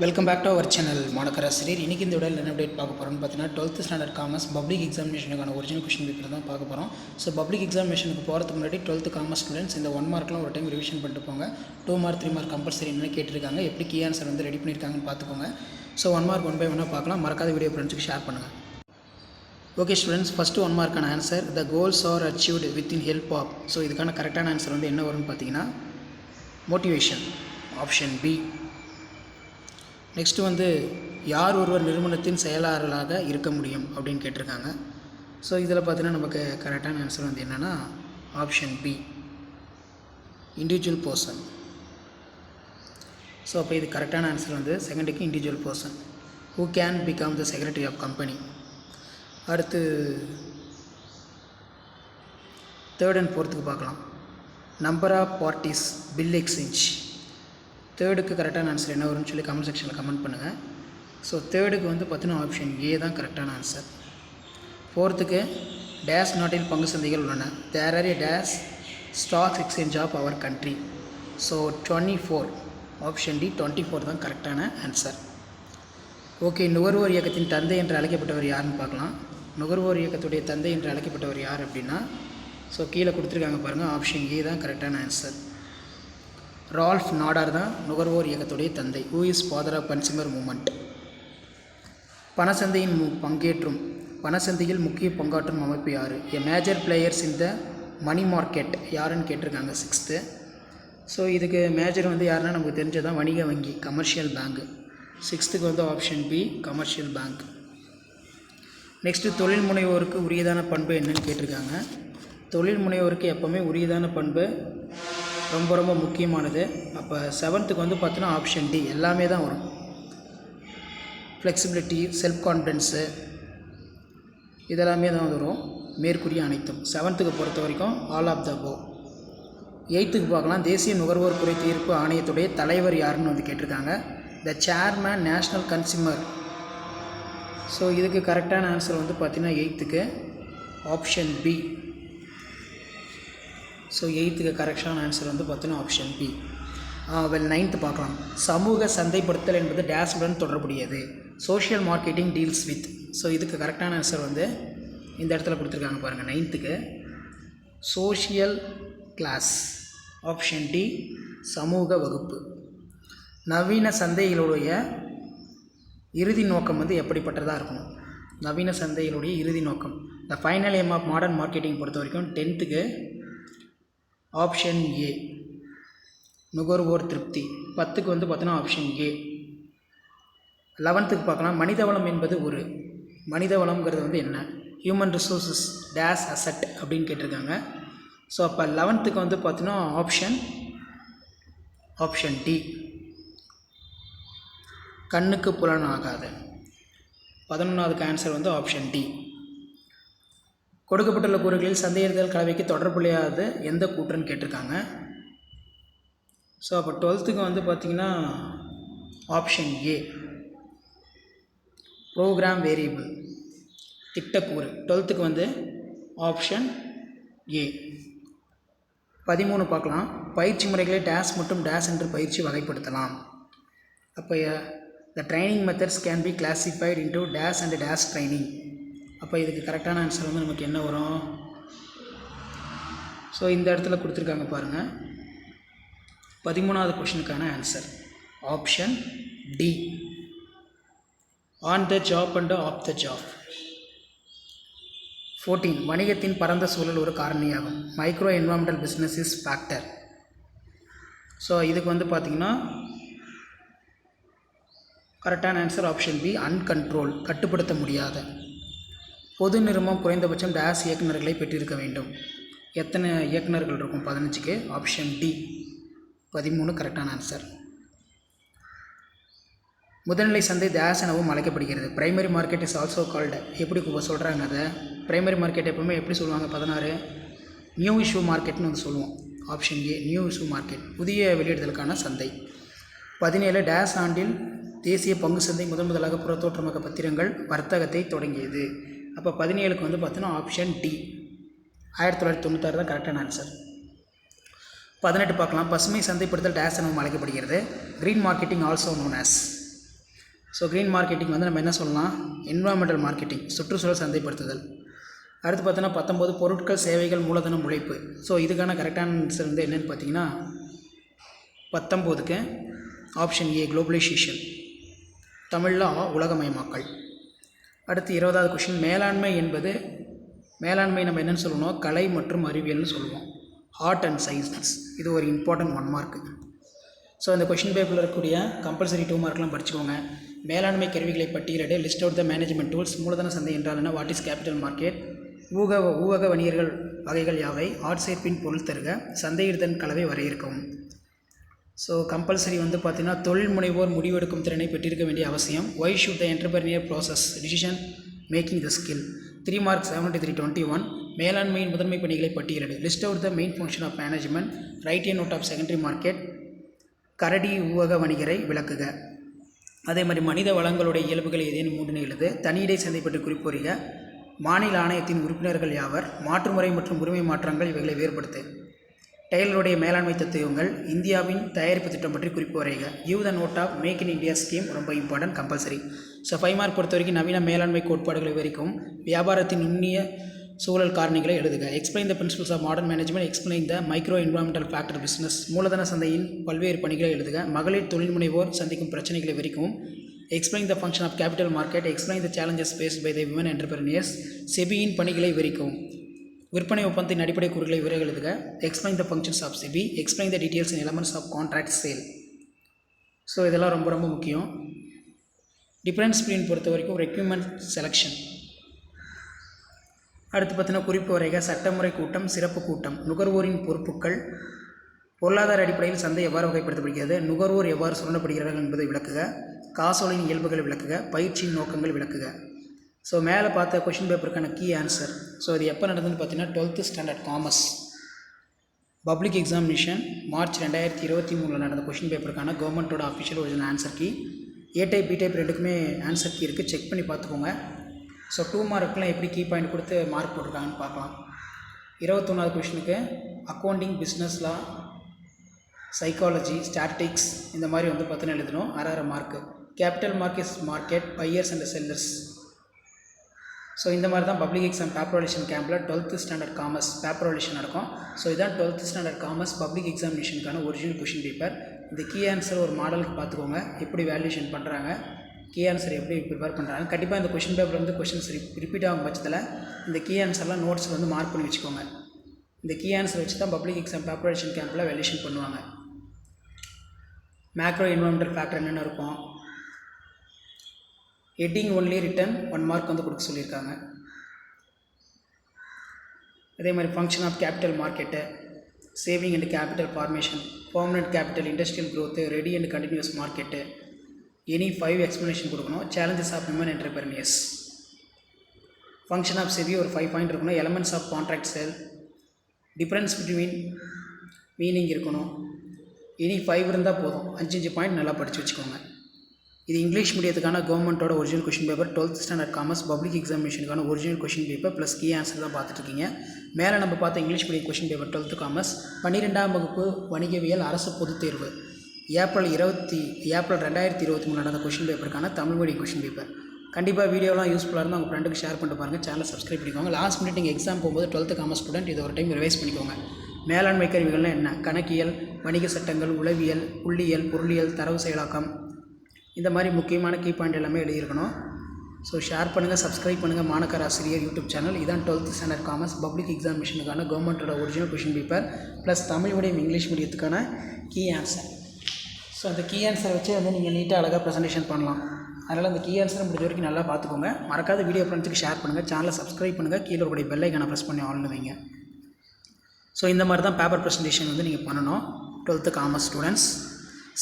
Welcome back to our channel மாணக்கர் ஆசிரியர். இன்றைக்கி இந்த விடையில் என்ன அப்டேட் பார்க்க போகிறோம்னு பார்த்தீங்கன்னா 12th ஸ்டாண்டர்ட் காமர்ஸ் பப்ளிக் எக்ஸாமினேஷனுக்கான ஒரிஜினல் கொஸ்டின் பேப்பர் தான் பார்க்க போகிறோம். ஸோ பப்ளிக் எக்ஸாமினேஷனுக்கு போகிறதுக்கு முன்னாடி 12th காமர்ஸ் ஸ்டூடெண்ட்ஸ் இந்த 1 மார்க்லாம் ஒரு டைம் ரிவிஷன் பண்ணிட்டு போங்க. 2 மார்க் 3 மார்க் கம்பல்சரி என்ன கேட்டிருக்காங்க, எப்படி கீ ஆன்சர் வந்து ரெடி பண்ணியிருக்காங்கன்னு பார்த்துக்கோங்க. ஸோ 1 மார்க் 1 பை 1 பார்க்கலாம். மறக்காத வீடியோ ஃப்ரெண்ட்ஸுக்கு ஷேர் பண்ணுங்கள். ஓகே ஸ்டூடெண்ட்ஸ், ஃபஸ்ட்டு 1 மார்க்கான answer the goals are achieved with in help of. So இதுக்கான கரெக்டான ஆன்சர் வந்து என்ன வரும்னு பார்த்தீங்கன்னா மோட்டிவேஷன், ஆப்ஷன் பி. நெக்ஸ்ட்டு வந்து யார் ஒருவர் நிறுவனத்தின் செயலாளராக இருக்க முடியும் அப்படின்னு கேட்டிருக்காங்க. ஸோ இதில் பார்த்தீங்கன்னா நமக்கு கரெக்டான ஆன்சர் வந்து என்னென்னா option B, individual person. So அப்போ இது கரெக்டான ஆன்சர் வந்து செகண்டுக்கு individual person who can become the secretary of company. அடுத்து தேர்ட் அண்ட் ஃபோர்த்துக்கு பார்க்கலாம். Number of parties bill exchange. தேர்டுக்கு கரெக்டான ஆன்சர் என்ன வரும்னு சொல்லி கமெண்ட் செக்ஷனில் கமெண்ட் பண்ணுங்கள். ஸோ தேர்டுக்கு வந்து பார்த்தீங்கன்னா ஆப்ஷன் ஏ தான் கரெக்டான ஆன்சர். ஃபோர்த்துக்கு டேஷ் நாட்டில் பங்கு சந்தைகள் உள்ளன. There are a dash stock exchange of our country. So 24, option D 24 தான் கரெக்டான ஆன்சர். ஓகே, நுகர்வோர் இயக்கத்தின் தந்தை என்று அழைக்கப்பட்டவர் யாருன்னு பார்க்கலாம். நுகர்வோர் இயக்கத்துடைய தந்தை என்று அழைக்கப்பட்டவர் யார் அப்படின்னா, ஸோ கீழே கொடுத்துருக்காங்க பாருங்கள், ஆப்ஷன் ஏ தான் கரெக்டான ஆன்சர். ரால்ஃப் நாடார் தான் நுகர்வோர் இயக்கத்துடைய தந்தை. Who is father of consumer movement. பணசந்தையின் பணசந்தையில் முக்கிய பங்காற்றும் அமைப்பு யார்? A major players in the money market யாருன்னு கேட்டிருக்காங்க 6th. ஸோ இதுக்கு மேஜர் வந்து யாருன்னா நமக்கு தெரிஞ்சதான் வணிக வங்கி, கமர்ஷியல் பேங்க். 6th வந்து option B, commercial bank. Next தொழில் முனைவோருக்கு உரியதான பண்பு என்னன்னு கேட்டிருக்காங்க. தொழில் முனைவோருக்கு எப்போவுமே உரியதான பண்பு ரொம்ப ரொம்ப முக்கியமானது. அப்போ 7th வந்து பார்த்தீங்கன்னா ஆப்ஷன் டி எல்லாமே தான் வரும். ஃப்ளெக்சிபிலிட்டி, செல்ஃப் கான்ஃபிடென்ஸு இதெல்லாமே தான் வரும். மேற்கூறிய அனைத்தும் 7th பொறுத்த வரைக்கும் all of the above. 8th பார்க்கலாம். தேசிய நுகர்வோர் குறை தீர்ப்பு ஆணையத்துடைய தலைவர் யாருன்னு வந்து கேட்டிருக்காங்க. த சேர்மேன், நேஷ்னல் கன்சியூமர். ஸோ இதுக்கு கரெக்டான ஆன்சர் வந்து பார்த்திங்கன்னா 8th option B. So 8th கரெக்டான ஆன்சர் வந்து பார்த்தீங்கன்னா ஆப்ஷன் பி. 9th பார்க்கலாம். சமூக சந்தைப்படுத்தல் என்பது டேஷுடன் தொடர்புடையது. Social marketing deals with. So இதுக்கு கரெக்டான ஆன்சர் வந்து இந்த இடத்துல கொடுத்துருக்காங்க பாருங்கள். 9th social class, option D சமூக வகுப்பு. நவீன சந்தைகளுடைய இறுதி நோக்கம் வந்து எப்படிப்பட்டதாக இருக்கணும்? நவீன சந்தைகளுடைய இறுதி நோக்கம், the final aim of modern marketing பொறுத்த வரைக்கும் 10th ஆப்ஷன் ஏ நுகர்வோர் திருப்தி. 10th வந்து பார்த்தீங்கன்னா ஆப்ஷன் ஏ. 11th பார்க்கலாம். மனிதவளம் என்பது ஒரு மனிதவளம்ங்கிறது வந்து என்ன? ஹியூமன் ரிசோர்ஸஸ் டேஷ் அசட் அப்படின்னு கேட்டிருக்காங்க. ஸோ அப்போ 11th வந்து பார்த்தீங்கன்னா ஆப்ஷன் டி கண்ணுக்கு புலன் ஆகாது. 11வது ஆன்சர் வந்து ஆப்ஷன் டி. கொடுக்கப்பட்டுள்ள கூறுகளில் சந்தையிடுதல் கலவைக்கு தொடர்புடையாத எந்த கூற்றுன்னு கேட்டிருக்காங்க. ஸோ அப்போ 12th வந்து பார்த்திங்கன்னா ஆப்ஷன் ஏ ப்ரோக்ராம் வேரியபிள், திட்டக்கூறு. 12th வந்து ஆப்ஷன் ஏ. 13 பார்க்கலாம். பயிற்சி முறைகளை டேஷ் மற்றும் டேஷ் என்று பயிற்சி வகைப்படுத்தலாம். அப்போ the training methods can be classified into dash and dash training. அப்போ இதுக்கு கரெக்டான ஆன்சர் வந்து நமக்கு என்ன வரும்? ஸோ இந்த இடத்துல கொடுத்துருக்காங்க பாருங்கள். 13வது கொஷினுக்கான answer option D on the job and off the job. 14 வணிகத்தின் பரந்த சூழல் ஒரு காரணியாகும். Micro environmental business is factor. So இதுக்கு வந்து பார்த்திங்கன்னா கரெக்டான ஆன்சர் ஆப்ஷன் பி அன்கண்ட்ரோல், கட்டுப்படுத்த முடியாத. பொது நிறுவனம் குறைந்தபட்சம் டேஷ் இயக்குநர்களை பெற்றிருக்க வேண்டும். எத்தனை இயக்குநர்கள் இருக்கும்? 15க்கு ஆப்ஷன் டி 13 கரெக்டான ஆன்சர். முதல்நிலை சந்தை டேஷ் எனவும் அழைக்கப்படுகிறது. Primary market is also called. எப்படி சொல்கிறாங்க அதை? பிரைமரி மார்க்கெட் எப்பவுமே எப்படி சொல்லுவாங்க? 16 நியூ இஷ்யூ மார்க்கெட்னு வந்து சொல்லுவோம். Option a new issue market, புதிய வெளியிடுதலுக்கான சந்தை. 17 டேஷ் ஆண்டில் தேசிய பங்கு சந்தை முதலாக புறத்தோற்றமக்க பத்திரங்கள் வர்த்தகத்தை தொடங்கியது. அப்போ 17க்கு வந்து பார்த்தீங்கன்னா ஆப்ஷன் டி 1996 தான் கரெக்டான ஆன்சர். 18 பார்க்கலாம். பசுமை சந்தைப்படுத்தல் டேஷ் எனவும் அழைக்கப்படுகிறது. Green marketing also known as. So green marketing வந்து நம்ம என்ன சொல்லலாம், என்விரான்மெண்டல் மார்க்கெட்டிங், சுற்றுச்சூழல் சந்தைப்படுத்துதல். அடுத்து பார்த்தோன்னா 19 பொருட்கள் சேவைகள் மூலதனம் உழைப்பு. ஸோ இதுக்கான கரெக்டான ஆன்சர் வந்து என்னென்னு பார்த்தீங்கன்னா 19க்கு ஆப்ஷன் ஏ குளோபலைசேஷன், தமிழில் உலகமயமாக்கல். அடுத்து 20வது கொஷின், மேலாண்மை நம்ம என்னென்னு சொல்லணும், கலை மற்றும் அறிவியல்னு சொல்லுவோம், ஆர்ட் அண்ட் சயின்ஸ். இது ஒரு இம்பார்ட்டன்ட் 1 மார்க்கு. ஸோ இந்த கொஷின் பேப்பரில் இருக்கக்கூடிய கம்பல்சரி 2 மார்க்லாம் படிச்சுக்கோங்க. மேலாண்மை கருவிகளை பட்டியலிட, list out the management tools, மூலதன சந்தை என்றால் என்ன, வாட் இஸ் கேபிட்டல் மார்க்கெட், ஊவக வணிகர்கள் வகைகள் யாவை, ஆட்சேர்ப்பின் பொருள் தருக, சந்தையிடுதல் கலவை வரையறுக்கவும். ஸோ கம்பல்சரி வந்து பார்த்திங்கன்னா தொழில் முனைவோர் முடிவெடுக்கும் திறனை பெற்றிருக்க வேண்டிய அவசியம். Why should the entrepreneur process decision making the skill. 3 marks 7321. மேலாண்மையின் முதன்மை பணிகளை பட்டியலிடு, list out the main function of management, write a note of secondary market, கரடி ஊவக வணிகரை விளக்குக. அதே மாதிரி மனித வளங்களுடைய இயல்புகளை ஏதேனும் 3 எழுது, தனியிடை சந்தை பற்றி குறிப்புரிக, மாநில ஆணையத்தின் உறுப்பினர்கள் யாவர், மாற்றுமுறை மற்றும் உரிமை மாற்றங்கள் இவைகளை வேறுபடுத்து, டெய்லருடைய மேலாண்மை தத்துவங்கள், இந்தியாவின் தயாரிப்பு திட்டம் பற்றி குறிப்பு வரைக, you the note of make in India scheme, ரொம்ப இம்பார்ட்டன்ட் கம்பல்சரி. ஸோ 5 மார்க் பொறுத்த வரைக்கும் நவீன மேலாண்மை கோட்பாடுகளை விவரிக்கும், வியாபாரத்தின் நுண்ணிய சூழல் காரணிகளை எழுதுக, explain the principles of modern management, explain the micro environmental factor business, மூலதன சந்தையின் பல்வேறு பணிகளை எழுதுக, மகளிர் தொழில் முனைவோர் சந்திக்கும் பிரச்சனைகளை விவரிக்கவும், explain the function of capital market, explain the challenges faced by the women entrepreneurs, செபியின் பணிகளை விவரிக்கவும், விற்பனை ஒப்பந்தத்தின் அடிப்படை கூறுகளை விவரம் எழுதுக, explain the functions of SEBI, explain the details in elements of contract sale. So இதெல்லாம் ரொம்ப ரொம்ப முக்கியம். டிஃபரன்ஸ் பிரிண்ட் பொறுத்த வரைக்கும் ரெக்யூமெண்ட் செலெக்ஷன். அடுத்து பார்த்தீங்கன்னா குறிப்பு வரைக, சட்டமுறை கூட்டம், சிறப்பு கூட்டம், நுகர்வோரின் பொறுப்புகள், பொருளாதார அடிப்படையில் சந்தை எவ்வாறு வகைப்படுத்தப்படுகிறது, நுகர்வோர் எவ்வாறு சுரண்டப்படுகிறார்கள் என்பதை விளக்குக, காசோலின் இயல்புகளை விளக்குக, பயிற்சியின் நோக்கங்கள் விளக்குக. ஸோ மேலே பார்த்த கொஷின் பேப்பருக்கான கீ ஆன்சர். ஸோ இது எப்போ நடந்ததுன்னு பார்த்தீங்கன்னா 12th standard commerce public examination March 2023 நடந்த கொஷின் பேப்பருக்கான கவர்மெண்ட்டோட அஃபிஷியல் ஒரிஜினல் ஆன்சர் கீ. ஏ டைப் பி டைப் ரெண்டுக்குமே ஆன்சர் கீ இருக்குது, செக் பண்ணி பார்த்துக்கோங்க. ஸோ 2 மார்க்குலாம் எப்படி கீ பாயிண்ட் கொடுத்து மார்க் போட்டிருக்காங்கன்னு பார்க்கலாம். 21வது கொஷினுக்கு அக்கௌண்டிங், பிஸ்னஸ் லா, சைக்காலஜி, ஸ்டாட்டிக்ஸ் இந்த மாதிரி வந்து 10 எழுதணும், 6 mark. Capital market, buyers and sellers. So இந்த மாதிரி தான் பப்ளிக் எக்ஸாம் பேப்பரேஷன் கேம்பில் 12th ஸ்டாண்டர்ட் காமர்ஸ் பேப்பரேஷன் நடக்கும். ஸோ இதான் 12th ஸ்டாண்டர்ட் காமர்ஸ் பப்ளிக் எக்ஸாமினேஷனுக்கான ஒரிஜினல் கொஷின் பேப்பர். இந்த கீ ஆன்சர் ஒரு மாடலுக்கு பார்த்துக்கோங்க, எப்படி வேல்யூஷன் பண்ணுறாங்க, கீ ஆன்சர் எப்படி ப்ரிப்பேர் பண்ணுறாங்க. கண்டிப்பாக இந்த கொஷின் பேப்பர் வந்து கொஷின்ஸ் ரிப்பீட் ஆகும் பட்சத்தில் இந்த கீ ஆன்சர்லாம் நோட்ஸில் வந்து மார்க் பண்ணி வச்சுக்கோங்க. இந்த கீ ஆன்சர் வச்சு தான் பப்ளிக் எக்ஸாம் பேப்பரேஷன் கேம்பில் வேல்யூஷன் பண்ணுவாங்க. மேக்ரோ என்விரான்மெண்டல் ஃபேக்டர் என்னென்ன இருக்கும், ஹெட்டிங் ஒன்லி ரிட்டன் 1 மார்க் வந்து கொடுக்க சொல்லியிருக்காங்க. அதே மாதிரி function of capital market, saving and capital formation, permanent capital, industrial growth, ready and continuous market, any 5 explanation கொடுக்கணும். Challenges of women entrepreneurs, function of SEBI ஒரு 5 point இருக்கணும். Elements of contract sale, difference between meaning இருக்கணும். Any 5 இருந்தால் போதும், 5 point நல்லா படித்து வச்சுக்கோங்க. இது இங்கிலீஷ் மீடியத்துக்கான கவர்மெண்ட்டோட original question paper, 12th standard commerce public எக்ஸாமினேஷனுக்கான original question paper plus key answer தான் பார்த்துட்ருக்கீங்க. மேலே நம்ம பார்த்த English medium question paper 12th commerce, 12ஆம் வகுப்பு வணிகவியல் அரசு பொதுத் தேர்வு ஏப்ரல் 2023 நடந்த கொஷின் பேப்பருக்கான தமிழ் மொழி கொஷின் பேப்பர். கண்டிப்பாக வீடியோலாம் யூஸ்ஃபுல்லாக இருந்தால் உங்கள் ஃப்ரெண்டுக்கு ஷேர் பண்ணிட்டு பாருங்கள், சேனலை சப்ஸ்கிரைப் பண்ணிக்கோங்க. லாஸ்ட் மினிட் நீங்கள் எக்ஸாம் போகும்போது 12th காமர்ஸ் ஸ்டூடெண்ட் இதை ஒரு டைம் ரிவைஸ் பண்ணிக்கோங்க. மேலாண்மை கருவிகள்னால் என்ன, கணக்கியல், வணிக சட்டங்கள், உளவியல், புள்ளியியல், பொருளியல், தரவு செயலாக்கம், இந்த மாதிரி முக்கியமான கீ பாயிண்ட் எல்லாமே எழுதியிருக்கணும். ஸோ ஷேர் பண்ணுங்கள், சப்ஸ்கிரைப் பண்ணுங்கள். மாணக்கர் ஆசிரியர் யூடியூப் சேனல். இதான் 12th ஸ்டாண்டர்ட் காமர்ஸ் பப்ளிக் எக்ஸாமினேஷனுக்கான கவர்மெண்ட்டோட original question paper plus Tamil medium English மீடியத்துக்கான கீ ஆன்சர். ஸோ அந்த கீ ஆன்சரை வச்சு வந்து நீங்கள் நீட்டாக அழகாக ப்ரெசன்டேஷன் பண்ணலாம். அதனால் அந்த கீ ஆன்சரை முடிஞ்ச வரைக்கும் நல்லா பார்த்துக்கோங்க. மறக்காத வீடியோ ஃப்ரெண்ட்ஸுக்கு ஷேர் பண்ணுங்கள், சேனலை சப்ஸ்கிரைப் பண்ணுங்கள், கீழே ஒரு பெல் ஐக்கானை ப்ரெஸ் பண்ணி ஆல்னு வைங்க. ஸோ இந்த மாதிரி தான் பேப்பர் ப்ரெசன்டேஷன் வந்து நீங்கள் பண்ணணும். 12th காமர்ஸ் ஸ்டூடெண்ட்ஸ்,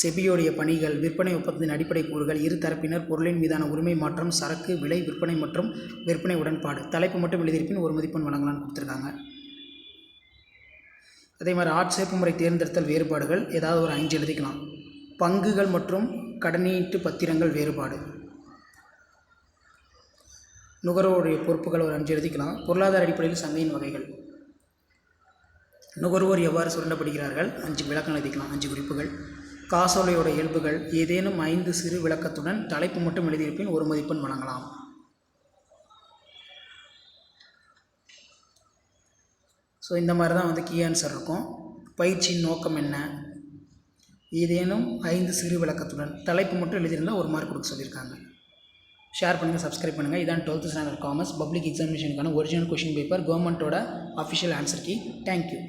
செபியோடைய பணிகள், விற்பனை ஒப்பந்தத்தின் அடிப்படை கூறுகள், இரு தரப்பினர், பொருளின் மீதான உரிமை மாற்றம், சரக்கு விலை, விற்பனை மற்றும் விற்பனை உடன்பாடு. தலைப்பு மட்டும் எழுதியிருப்பின் 1 மதிப்பெண் வழங்கலான்னு கொடுத்துருக்காங்க. அதே மாதிரி ஆட்சேர்ப்பு முறை தேர்ந்தெடுத்தல் வேறுபாடுகள் ஏதாவது ஒரு 5 எழுதிக்கலாம். பங்குகள் மற்றும் கடனீட்டு பத்திரங்கள் வேறுபாடு, நுகர்வோருடைய பொறுப்புகள் ஒரு 5 எழுதிக்கலாம். பொருளாதார அடிப்படையில் சந்தையின் வகைகள், நுகர்வோர் எவ்வாறு சுரண்டப்படுகிறார்கள் 5 விளக்கம் எழுதிக்கலாம், 5 குறிப்புகள். காசோலையோட இயல்புகள் ஏதேனும் 5 சிறு விளக்கத்துடன் தலைப்பு மட்டும் எழுதியிருப்பின் 1 மதிப்பெண் வழங்கலாம். ஸோ இந்த மாதிரி தான் வந்து கீ ஆன்சர் இருக்கும். பயிற்சியின் நோக்கம் என்ன, ஏதேனும் 5 சிறு விளக்கத்துடன் தலைப்பு மட்டும் எழுதியிருந்தால் 1 மார்க் கொடுக்க சொல்லியிருக்காங்க. ஷேர் பண்ணுங்கள், சப்ஸ்கிரைப் பண்ணுங்கள். இதான் 12th ஸ்டாண்டர்ட் காமர்ஸ் பப்ளிக் எக்ஸாமினேஷனுக்கான ஒரிஜினல் கொஷின் பேப்பர், கவர்மெண்ட்டோட அஃபிஷியல் ஆன்சர் கீ. தேங்க்யூ.